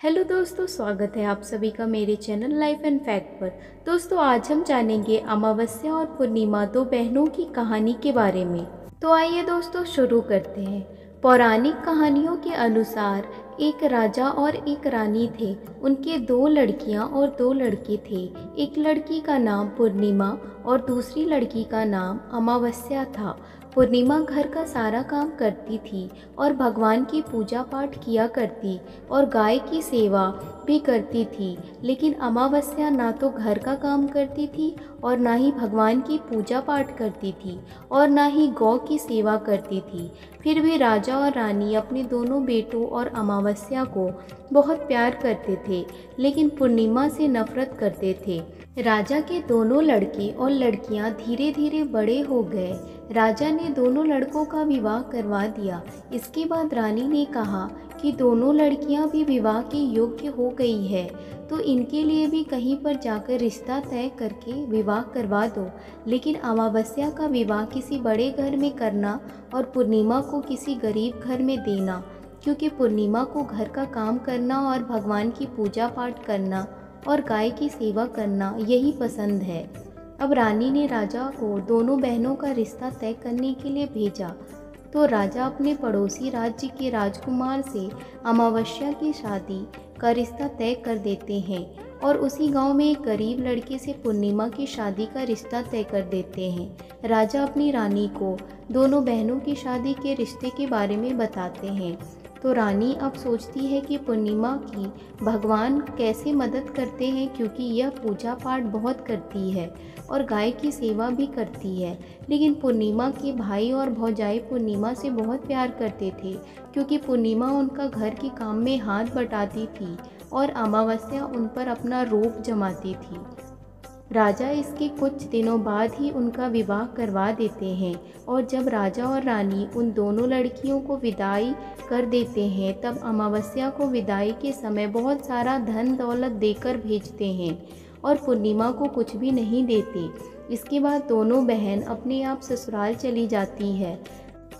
Hello दोस्तों, स्वागत है आप सभी का मेरे चैनल लाइफ एंड फैक्ट पर। दोस्तों, आज हम जानेंगे अमावस्या और पूर्णिमा, दो बहनों की कहानी के बारे में। तो आइए दोस्तों शुरू करते हैं। पौराणिक कहानियों के अनुसार एक राजा और एक रानी थे। उनके दो लड़कियां और दो लड़के थे। एक लड़की का नाम पूर्णिमा और दूसरी लड़की का नाम अमावस्या था। पूर्णिमा घर का सारा काम करती थी और भगवान की पूजा पाठ किया करती और गाय की सेवा भी करती थी। लेकिन अमावस्या ना तो घर का काम करती थी और ना ही भगवान की पूजा पाठ करती थी और ना ही गौ की सेवा करती थी। फिर भी राजा और रानी अपने दोनों बेटों और अमावस्या को बहुत प्यार करते थे, लेकिन पूर्णिमा से नफरत करते थे। राजा के दोनों लड़के और लड़कियां धीरे धीरे बड़े हो गए। राजा ने दोनों लड़कों का विवाह करवा दिया। इसके बाद रानी ने कहा कि दोनों लड़कियां भी विवाह के योग्य हो गई है, तो इनके लिए भी कहीं पर जाकर रिश्ता तय करके विवाह करवा दो। लेकिन अमावस्या का विवाह किसी बड़े घर में करना और पूर्णिमा को किसी गरीब घर में देना, क्योंकि पूर्णिमा को घर का काम करना और भगवान की पूजा पाठ करना और गाय की सेवा करना यही पसंद है। अब रानी ने राजा को दोनों बहनों का रिश्ता तय करने के लिए भेजा। तो राजा अपने पड़ोसी राज्य के राजकुमार से अमावस्या की शादी का रिश्ता तय कर देते हैं और उसी गांव में एक गरीब लड़के से पूर्णिमा की शादी का रिश्ता तय कर देते हैं। राजा अपनी रानी को दोनों बहनों की शादी के रिश्ते के बारे में बताते हैं। तो रानी अब सोचती है कि पूर्णिमा की भगवान कैसे मदद करते हैं, क्योंकि यह पूजा पाठ बहुत करती है और गाय की सेवा भी करती है। लेकिन पूर्णिमा के भाई और भौजाई पूर्णिमा से बहुत प्यार करते थे, क्योंकि पूर्णिमा उनका घर के काम में हाथ बटाती थी और अमावस्या उन पर अपना रूप जमाती थी। राजा इसके कुछ दिनों बाद ही उनका विवाह करवा देते हैं और जब राजा और रानी उन दोनों लड़कियों को विदाई कर देते हैं, तब अमावस्या को विदाई के समय बहुत सारा धन दौलत देकर भेजते हैं और पूर्णिमा को कुछ भी नहीं देते। इसके बाद दोनों बहन अपने आप ससुराल चली जाती है।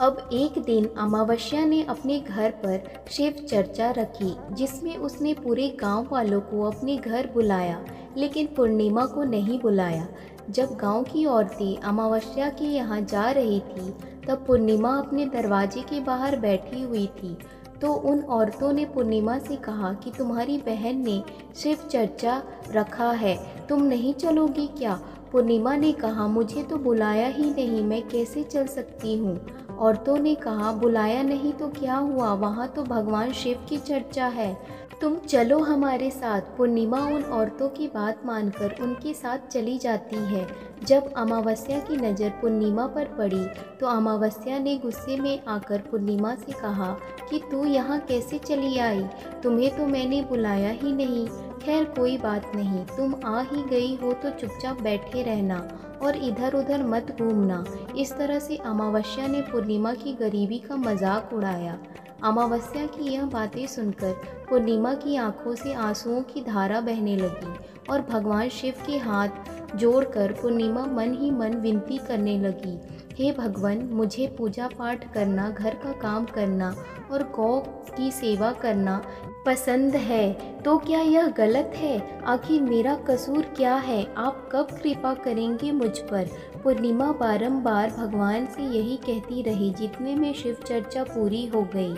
अब एक दिन अमावस्या ने अपने घर पर शिव चर्चा रखी, जिसमें उसने पूरे गांव वालों को अपने घर बुलाया, लेकिन पूर्णिमा को नहीं बुलाया। जब गांव की औरतें अमावस्या के यहाँ जा रही थी, तब पूर्णिमा अपने दरवाजे के बाहर बैठी हुई थी। तो उन औरतों ने पूर्णिमा से कहा कि तुम्हारी बहन ने शिव चर्चा रखा है, तुम नहीं चलोगी क्या? पूर्णिमा ने कहा, मुझे तो बुलाया ही नहीं, मैं कैसे चल सकती हूँ? औरतों ने कहा, बुलाया नहीं तो क्या हुआ, वहाँ तो भगवान शिव की चर्चा है, तुम चलो हमारे साथ। पूर्णिमा उन औरतों की बात मानकर उनके साथ चली जाती है। जब अमावस्या की नज़र पूर्णिमा पर पड़ी, तो अमावस्या ने गुस्से में आकर पूर्णिमा से कहा कि तू यहाँ कैसे चली आई, तुम्हें तो मैंने बुलाया ही नहीं। खैर कोई बात नहीं, तुम आ ही गई हो तो चुपचाप बैठे रहना और इधर उधर मत घूमना। इस तरह से अमावस्या ने पूर्णिमा की गरीबी का मजाक उड़ाया। अमावस्या की यह बातें सुनकर पूर्णिमा की आंखों से आंसुओं की धारा बहने लगी और भगवान शिव के हाथ जोड़कर पूर्णिमा मन ही मन विनती करने लगी, हे भगवान, मुझे पूजा पाठ करना, घर का काम करना और गौ की सेवा करना पसंद है, तो क्या यह गलत है? आखिर मेरा कसूर क्या है? आप कब कृपा करेंगे मुझ पर? पूर्णिमा बारंबार भगवान से यही कहती रही। जितने में शिव चर्चा पूरी हो गई।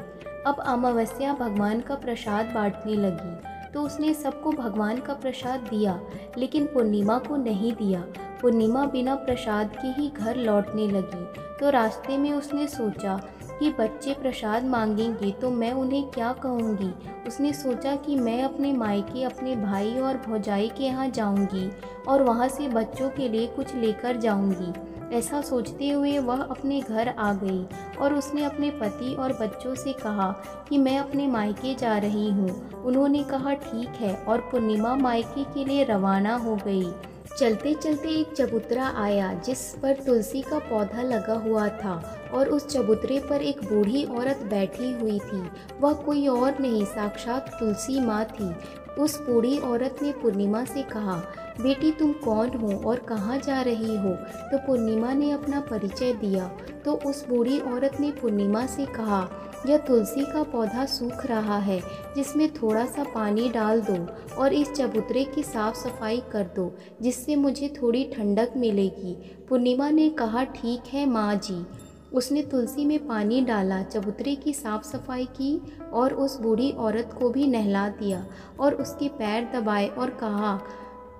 अब अमावस्या भगवान का प्रसाद बांटने लगी, तो उसने सबको भगवान का प्रसाद दिया, लेकिन पूर्णिमा को नहीं दिया। पूर्णिमा बिना प्रसाद के ही घर लौटने लगी। तो रास्ते में उसने सोचा कि बच्चे प्रसाद मांगेंगे तो मैं उन्हें क्या कहूँगी। उसने सोचा कि मैं अपने मायके अपने भाई और भौजाई के यहाँ जाऊँगी और वहाँ से बच्चों के लिए कुछ लेकर जाऊँगी। ऐसा सोचते हुए वह अपने घर आ गई और उसने अपने पति और बच्चों से कहा कि मैं अपने मायके जा रही हूँ। उन्होंने कहा ठीक है, और पूर्णिमा मायके के लिए रवाना हो गई। चलते चलते एक चबूतरा आया, जिस पर तुलसी का पौधा लगा हुआ था और उस चबूतरे पर एक बूढ़ी औरत बैठी हुई थी। वह कोई और नहीं, साक्षात तुलसी माँ थी। उस बूढ़ी औरत ने पूर्णिमा से कहा, बेटी तुम कौन हो और कहाँ जा रही हो? तो पूर्णिमा ने अपना परिचय दिया। तो उस बूढ़ी औरत ने पूर्णिमा से कहा यह तुलसी का पौधा सूख रहा है, जिसमें थोड़ा सा पानी डाल दो और इस चबूतरे की साफ सफाई कर दो, जिससे मुझे थोड़ी ठंडक मिलेगी। पूर्णिमा ने कहा, ठीक है माँ जी। उसने तुलसी में पानी डाला, चबूतरे की साफ सफाई की और उस बूढ़ी औरत को भी नहला दिया और उसके पैर दबाए और कहा,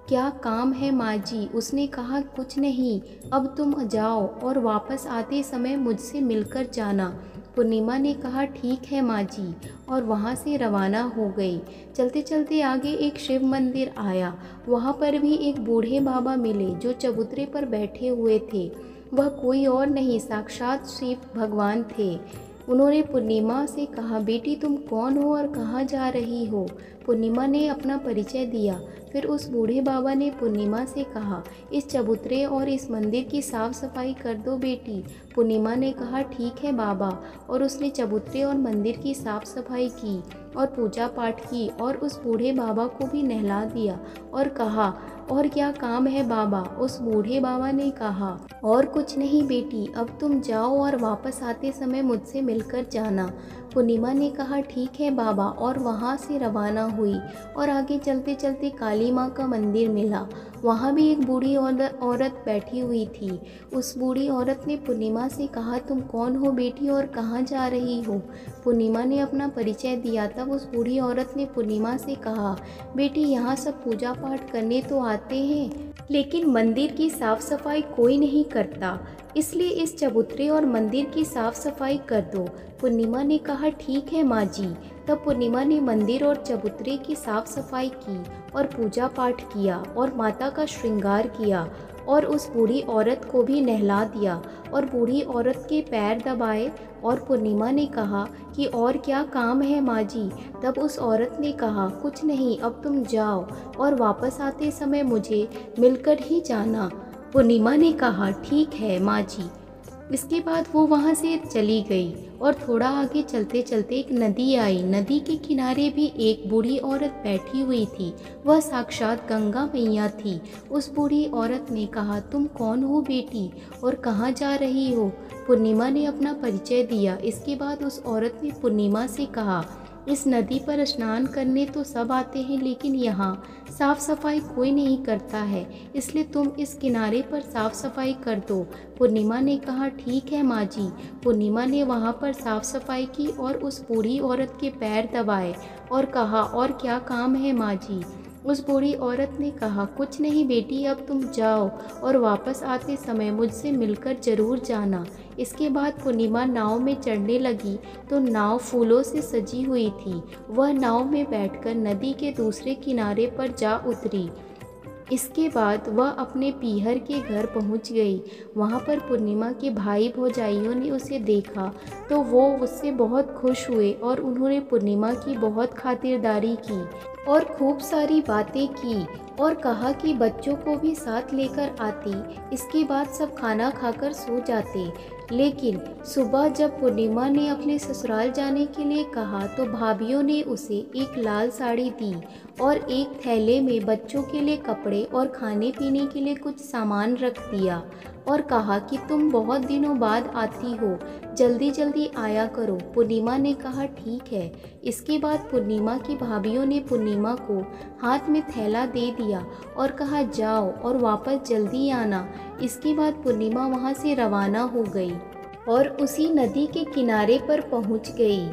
क्या काम है माँ जी? उसने कहा, कुछ नहीं, अब तुम जाओ और वापस आते समय मुझसे मिलकर जाना। पूर्णिमा ने कहा, ठीक है माँ जी, और वहाँ से रवाना हो गई। चलते चलते आगे एक शिव मंदिर आया। वहाँ पर भी एक बूढ़े बाबा मिले जो चबूतरे पर बैठे हुए थे। वह कोई और नहीं, साक्षात शिव भगवान थे। उन्होंने पूर्णिमा से कहा, बेटी तुम कौन हो और कहाँ जा रही हो? पूर्णिमा ने अपना परिचय दिया। फिर उस बूढ़े बाबा ने पूर्णिमा से कहा, इस चबूतरे और इस मंदिर की साफ सफाई कर दो बेटी। पूर्णिमा ने कहा, ठीक है बाबा, और उसने चबूतरे और मंदिर की साफ सफाई की और पूजा पाठ की और उस बूढ़े बाबा को भी नहला दिया और कहा, और क्या काम है बाबा? उस बूढ़े बाबा ने कहा, और कुछ नहीं बेटी, अब तुम जाओ और वापस आते समय मुझसे मिलकर जाना। पूर्णिमा ने कहा, ठीक है बाबा, और वहाँ से रवाना हुई और आगे चलते चलते काली माँ का मंदिर मिला। वहाँ भी एक बूढ़ी औरत बैठी हुई थी। उस बूढ़ी औरत ने पूर्णिमा से कहा, तुम कौन हो बेटी और कहाँ जा रही हो? पूर्णिमा ने अपना परिचय दिया। तब उस बूढ़ी औरत ने पूर्णिमा से कहा, बेटी यहाँ सब पूजा पाठ करने तो आते हैं, लेकिन मंदिर की साफ सफाई कोई नहीं करता, इसलिए इस चबूतरे और मंदिर की साफ सफाई कर दो। पूर्णिमा ने कहा, ठीक है माँ जी। तब पूर्णिमा ने मंदिर और चबूतरे की साफ सफाई की और पूजा पाठ किया और माता का श्रृंगार किया और उस बूढ़ी औरत को भी नहला दिया और बूढ़ी औरत के पैर दबाए। और पूर्णिमा ने कहा कि और क्या काम है माँ जी? तब उस औरत ने कहा, कुछ नहीं, अब तुम जाओ और वापस आते समय मुझे मिलकर ही जाना। पूर्णिमा ने कहा, ठीक है माँ जी। इसके बाद वो वहाँ से चली गई और थोड़ा आगे चलते चलते एक नदी आई। नदी के किनारे भी एक बूढ़ी औरत बैठी हुई थी। वह साक्षात गंगा मैया थी। उस बूढ़ी औरत ने कहा, तुम कौन हो बेटी और कहाँ जा रही हो? पूर्णिमा ने अपना परिचय दिया। इसके बाद उस औरत ने पूर्णिमा से कहा, इस नदी पर स्नान करने तो सब आते हैं, लेकिन यहाँ साफ़ सफाई कोई नहीं करता है, इसलिए तुम इस किनारे पर साफ़ सफाई कर दो। पूर्णिमा ने कहा, ठीक है माँ जी। पूर्णिमा ने वहाँ पर साफ़ सफाई की और उस बूढ़ी औरत के पैर दबाए और कहा, और क्या काम है माँ जी? उस बूढ़ी औरत ने कहा, कुछ नहीं बेटी, अब तुम जाओ और वापस आते समय मुझसे मिलकर ज़रूर जाना। इसके बाद पूर्णिमा नाव में चढ़ने लगी तो नाव फूलों से सजी हुई थी। वह नाव में बैठकर नदी के दूसरे किनारे पर जा उतरी। इसके बाद वह अपने पीहर के घर पहुंच गई। वहां पर पूर्णिमा के भाई भौजाइयों ने उसे देखा तो वो उससे बहुत खुश हुए और उन्होंने पूर्णिमा की बहुत खातिरदारी की और खूब सारी बातें की और कहा कि बच्चों को भी साथ लेकर आती। इसके बाद सब खाना खाकर सो जाते। लेकिन सुबह जब पूर्णिमा ने अपने ससुराल जाने के लिए कहा तो भाभियों ने उसे एक लाल साड़ी दी और एक थैले में बच्चों के लिए कपड़े और खाने पीने के लिए कुछ सामान रख दिया और कहा कि तुम बहुत दिनों बाद आती हो, जल्दी जल्दी आया करो। पूर्णिमा ने कहा, ठीक है। इसके बाद पूर्णिमा की भाभियों ने पूर्णिमा को हाथ में थैला दे दिया और कहा, जाओ और वापस जल्दी आना। इसके बाद पूर्णिमा वहाँ से रवाना हो गई और उसी नदी के किनारे पर पहुँच गई।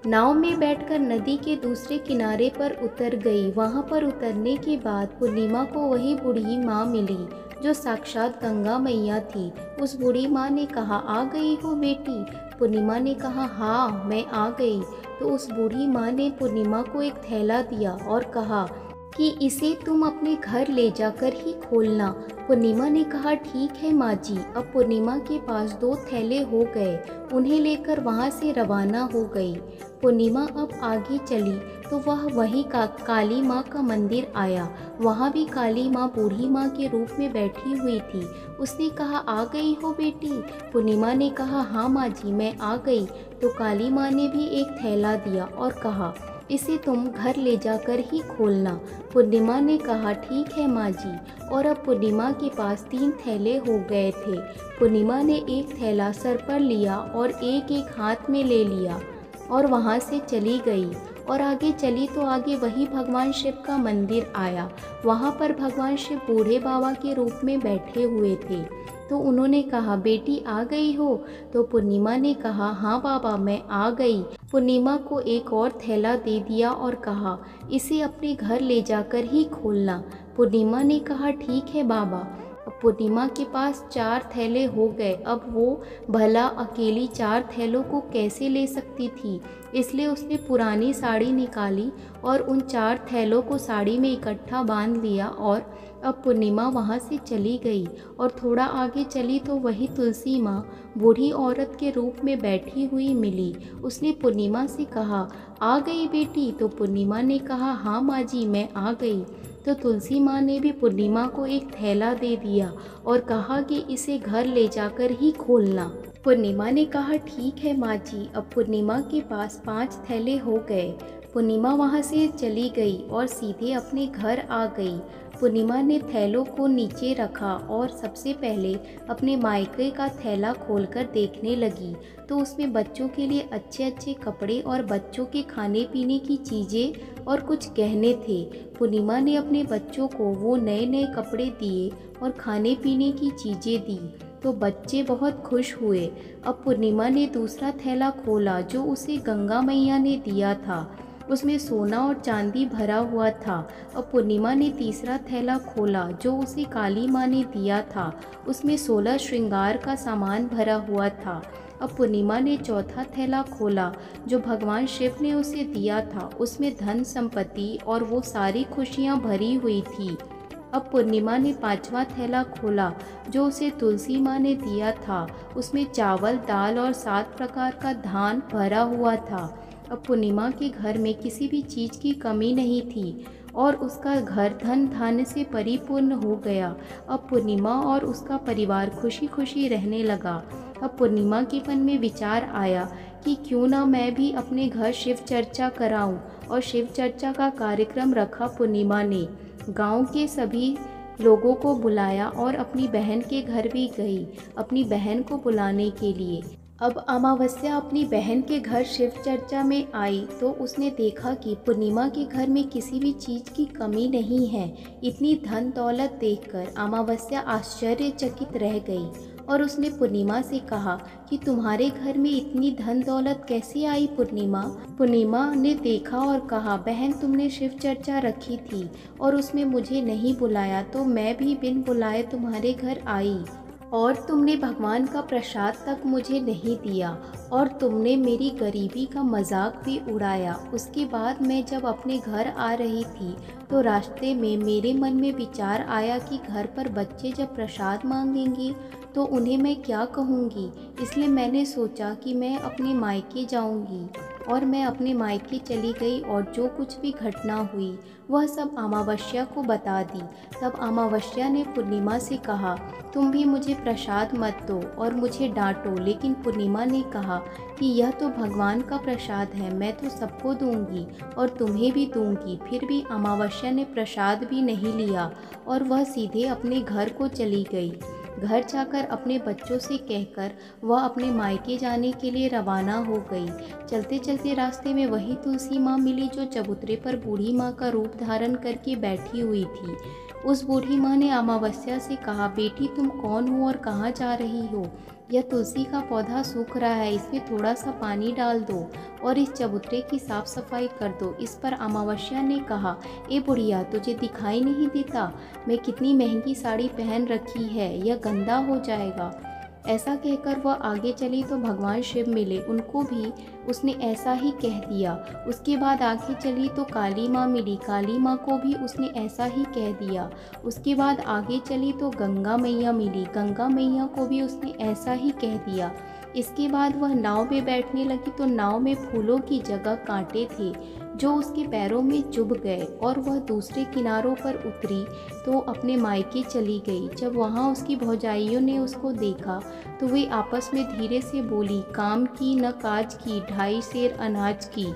नाव में बैठकर नदी के दूसरे किनारे पर उतर गई। वहाँ पर उतरने के बाद पूर्णिमा को वही बूढ़ी माँ मिली जो साक्षात गंगा मैया थी। उस बूढ़ी माँ ने कहा, आ गई हो बेटी? पूर्णिमा ने कहा, हाँ मैं आ गई। तो उस बूढ़ी माँ ने पूर्णिमा को एक थैला दिया और कहा कि इसे तुम अपने घर ले जाकर ही खोलना। पूर्णिमा ने कहा, ठीक है माँ जी। अब पूर्णिमा के पास 2 थैले हो गए। उन्हें लेकर वहाँ से रवाना हो गई। पूर्णिमा अब आगे चली तो वह वहीं काली माँ का मंदिर आया। वहाँ भी काली माँ बूढ़ी माँ के रूप में बैठी हुई थी। उसने कहा, आ गई हो बेटी? पूर्णिमा ने कहा, हाँ माँ जी मैं आ गई। तो काली माँ ने भी एक थैला दिया और कहा, इसे तुम घर ले जाकर ही खोलना। पूर्णिमा ने कहा, ठीक है माँ जी। और अब पूर्णिमा के पास 3 थैले हो गए थे। पूर्णिमा ने एक थैला सर पर लिया और एक एक हाथ में ले लिया। और वहाँ से चली गई। और आगे चली तो आगे वही भगवान शिव का मंदिर आया। वहाँ पर भगवान शिव बूढ़े बाबा के रूप में बैठे हुए थे। तो उन्होंने कहा, बेटी आ गई हो? तो पूर्णिमा ने कहा, हाँ बाबा मैं आ गई। पूर्णिमा को एक और थैला दे दिया और कहा, इसे अपने घर ले जाकर ही खोलना। पूर्णिमा ने कहा, ठीक है बाबा। अब पूर्णिमा के पास 4 थैले हो गए। अब वो भला अकेली 4 थैलों को कैसे ले सकती थी, इसलिए उसने पुरानी साड़ी निकाली और उन 4 थैलों को साड़ी में इकट्ठा बांध लिया। और अब पूर्णिमा वहाँ से चली गई और थोड़ा आगे चली तो वही तुलसी माँ बूढ़ी औरत के रूप में बैठी हुई मिली। उसने पूर्णिमा से कहा, आ गई बेटी? तो पूर्णिमा ने कहा, हाँ माँ जी मैं आ गई। तो तुलसी माँ ने भी पूर्णिमा को एक थैला दे दिया और कहा कि इसे घर ले जाकर ही खोलना। पूर्णिमा ने कहा, ठीक है माँ जी। अब पूर्णिमा के पास 5 थैले हो गए। पूर्णिमा वहाँ से चली गई और सीधे अपने घर आ गई। पूर्णिमा ने थैलों को नीचे रखा और सबसे पहले अपने मायके का थैला खोलकर देखने लगी। तो उसमें बच्चों के लिए अच्छे अच्छे कपड़े और बच्चों के खाने पीने की चीज़ें और कुछ गहने थे। पूर्णिमा ने अपने बच्चों को वो नए नए कपड़े दिए और खाने पीने की चीज़ें दी। तो बच्चे बहुत खुश हुए। अब पूर्णिमा ने दूसरा थैला खोला जो उसे गंगा मैया ने दिया था। उसमें सोना और चांदी भरा हुआ था। अब पूर्णिमा ने तीसरा थैला खोला जो उसे काली माँ ने दिया था। उसमें 16 श्रृंगार का सामान भरा हुआ था। अब पूर्णिमा ने चौथा थैला खोला जो भगवान शिव ने उसे दिया था। उसमें धन संपत्ति और वो सारी खुशियाँ भरी हुई थी। अब पूर्णिमा ने 5वां थैला खोला जो उसे तुलसी माँ ने दिया था। उसमें चावल, दाल और 7 प्रकार का धान भरा हुआ था। अब पूर्णिमा के घर में किसी भी चीज़ की कमी नहीं थी और उसका घर धन धान्य से परिपूर्ण हो गया। अब पूर्णिमा और उसका परिवार खुशी खुशी रहने लगा। अब पूर्णिमा के मन में विचार आया कि क्यों ना मैं भी अपने घर शिव चर्चा कराऊं। और शिव चर्चा का कार्यक्रम रखा। पूर्णिमा ने गांव के सभी लोगों को बुलाया और अपनी बहन के घर भी गई अपनी बहन को बुलाने के लिए। अब अमावस्या अपनी बहन के घर शिव चर्चा में आई तो उसने देखा कि पूर्णिमा के घर में किसी भी चीज़ की कमी नहीं है। इतनी धन दौलत देखकर अमावस्या आश्चर्यचकित रह गई और उसने पूर्णिमा से कहा कि तुम्हारे घर में इतनी धन दौलत कैसे आई पूर्णिमा? पूर्णिमा ने देखा और कहा, बहन तुमने शिव चर्चा रखी थी और उसमें मुझे नहीं बुलाया तो मैं भी बिन बुलाए तुम्हारे घर आई और तुमने भगवान का प्रसाद तक मुझे नहीं दिया और तुमने मेरी गरीबी का मजाक भी उड़ाया। उसके बाद मैं जब अपने घर आ रही थी तो रास्ते में मेरे मन में विचार आया कि घर पर बच्चे जब प्रसाद मांगेंगे तो उन्हें मैं क्या कहूँगी। इसलिए मैंने सोचा कि मैं अपने मायके जाऊँगी और मैं अपने मायके चली गई और जो कुछ भी घटना हुई वह सब अमावस्या को बता दी। तब अमावस्या ने पूर्णिमा से कहा, तुम भी मुझे प्रसाद मत दो और मुझे डांटो। लेकिन पूर्णिमा ने कहा कि यह तो भगवान का प्रसाद है, मैं तो सबको दूंगी और तुम्हें भी दूंगी। फिर भी अमावस्या ने प्रसाद भी नहीं लिया और वह सीधे अपने घर को चली गई। घर जाकर अपने बच्चों से कहकर वह अपने मायके जाने के लिए रवाना हो गई। चलते चलते रास्ते में वही तुलसी माँ मिली जो चबूतरे पर बूढ़ी माँ का रूप धारण करके बैठी हुई थी। उस बूढ़ी माँ ने अमावस्या से कहा, बेटी तुम कौन हो और कहाँ जा रही हो? यह तुलसी का पौधा सूख रहा है, इसमें थोड़ा सा पानी डाल दो और इस चबूतरे की साफ सफाई कर दो। इस पर अमावस्या ने कहा, ए बुढ़िया तुझे दिखाई नहीं देता मैं कितनी महंगी साड़ी पहन रखी है, यह गंदा हो जाएगा। ऐसा कहकर वह आगे चली तो भगवान शिव मिले, उनको भी उसने ऐसा ही कह दिया। उसके बाद आगे चली तो काली माँ मिली, काली माँ को भी उसने ऐसा ही कह दिया। उसके बाद आगे चली तो गंगा मैया मिली, गंगा मैया को भी उसने ऐसा ही कह दिया। इसके बाद वह नाव में बैठने लगी तो नाव में फूलों की जगह कांटे थे जो उसके पैरों में चुभ गए और वह दूसरे किनारों पर उतरी तो अपने मायके चली गई। जब वहाँ उसकी भौजाइयों ने उसको देखा तो वे आपस में धीरे से बोली, काम की न काज की, 2.5 सेर अनाज की,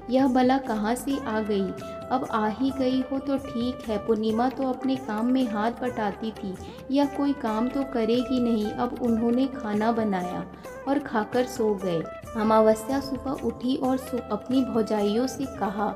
यह भला कहाँ से आ गई? अब आ ही गई हो तो ठीक है। पूर्णिमा तो अपने काम में हाथ बटाती थी, यह कोई काम तो करेगी नहीं। अब उन्होंने खाना बनाया और खाकर सो गए। अमावस्या सुबह उठी और अपनी भौजाइयों से कहा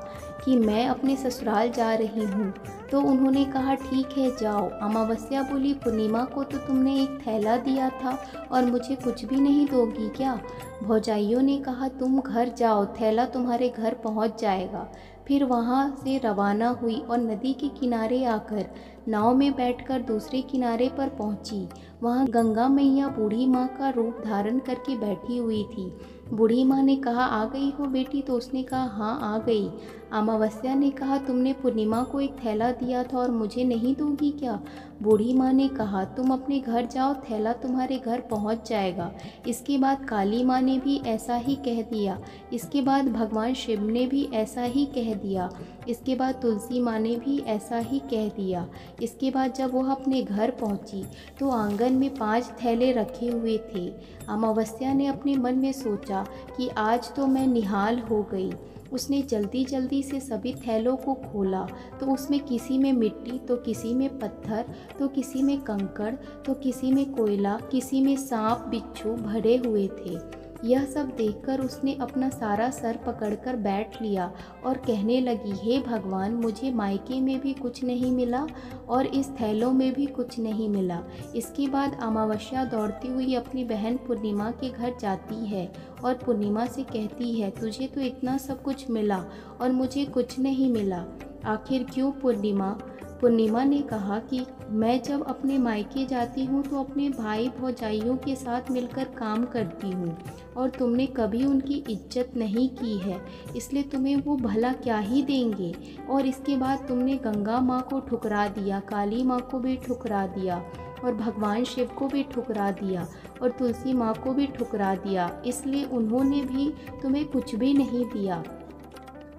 कि मैं अपने ससुराल जा रही हूँ। तो उन्होंने कहा ठीक है जाओ। अमावस्या बोली पूर्णिमा को तो तुमने एक थैला दिया था और मुझे कुछ भी नहीं दोगी क्या? भौजाइयों ने कहा तुम घर जाओ, थैला तुम्हारे घर पहुँच जाएगा। फिर वहाँ से रवाना हुई और नदी के किनारे आकर नाव में बैठकर दूसरे किनारे पर पहुँची। वहाँ गंगा मैया बूढ़ी माँ का रूप धारण करके बैठी हुई थी। बूढ़ी माँ ने कहा आ गई हो बेटी? तो उसने कहा हाँ आ गई। अमावस्या ने कहा तुमने पूर्णिमा को एक थैला दिया था और मुझे नहीं दोगी क्या? बूढ़ी माँ ने कहा तुम अपने घर जाओ, थैला तुम्हारे घर पहुँच जाएगा। इसके बाद काली माँ ने भी ऐसा ही कह दिया। इसके बाद भगवान शिव ने भी ऐसा ही कह दिया। इसके बाद तुलसी माँ ने भी ऐसा ही कह दिया। इसके बाद जब वह अपने घर पहुँची तो आंगन में 5 थैले रखे हुए थे। अमावस्या ने अपने मन में सोचा कि आज तो मैं निहाल हो गई। उसने जल्दी जल्दी से सभी थैलों को खोला तो उसमें किसी में मिट्टी, तो किसी में पत्थर, तो किसी में कंकड़, तो किसी में कोयला, किसी में सांप बिच्छू भरे हुए थे। यह सब देखकर उसने अपना सारा सर पकड़कर बैठ लिया और कहने लगी हे भगवान, मुझे मायके में भी कुछ नहीं मिला और इस थैलों में भी कुछ नहीं मिला। इसके बाद अमावस्या दौड़ती हुई अपनी बहन पूर्णिमा के घर जाती है और पूर्णिमा से कहती है तुझे तो इतना सब कुछ मिला और मुझे कुछ नहीं मिला, आखिर क्यों पूर्णिमा? पूर्णिमा ने कहा कि मैं जब अपने मायके जाती हूँ तो अपने भाई भौजाइयों के साथ मिलकर काम करती हूँ और तुमने कभी उनकी इज्जत नहीं की है, इसलिए तुम्हें वो भला क्या ही देंगे। और इसके बाद तुमने गंगा माँ को ठुकरा दिया, काली माँ को भी ठुकरा दिया और भगवान शिव को भी ठुकरा दिया और तुलसी माँ को भी ठुकरा दिया, इसलिए उन्होंने भी तुम्हें कुछ भी नहीं दिया।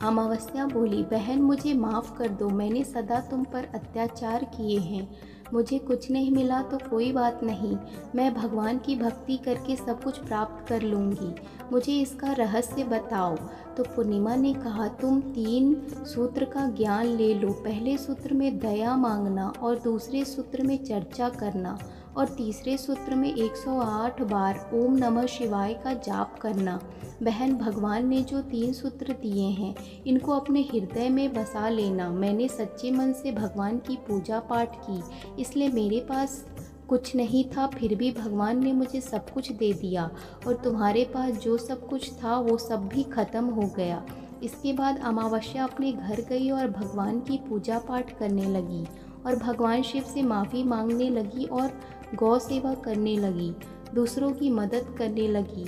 अमावस्या बोली बहन मुझे माफ़ कर दो, मैंने सदा तुम पर अत्याचार किए हैं, मुझे कुछ नहीं मिला तो कोई बात नहीं, मैं भगवान की भक्ति करके सब कुछ प्राप्त कर लूँगी, मुझे इसका रहस्य बताओ। तो पूर्णिमा ने कहा तुम 3 सूत्र का ज्ञान ले लो। पहले सूत्र में दया मांगना और दूसरे सूत्र में चर्चा करना और तीसरे सूत्र में 108 बार ओम नमः शिवाय का जाप करना। बहन भगवान ने जो 3 सूत्र दिए हैं इनको अपने हृदय में बसा लेना। मैंने सच्चे मन से भगवान की पूजा पाठ की, इसलिए मेरे पास कुछ नहीं था, फिर भी भगवान ने मुझे सब कुछ दे दिया और तुम्हारे पास जो सब कुछ था वो सब भी खत्म हो गया। इसके बाद अमावस्या अपने घर गई और भगवान की पूजा पाठ करने लगी और भगवान शिव से माफ़ी मांगने लगी और गौ सेवा करने लगी, दूसरों की मदद करने लगी।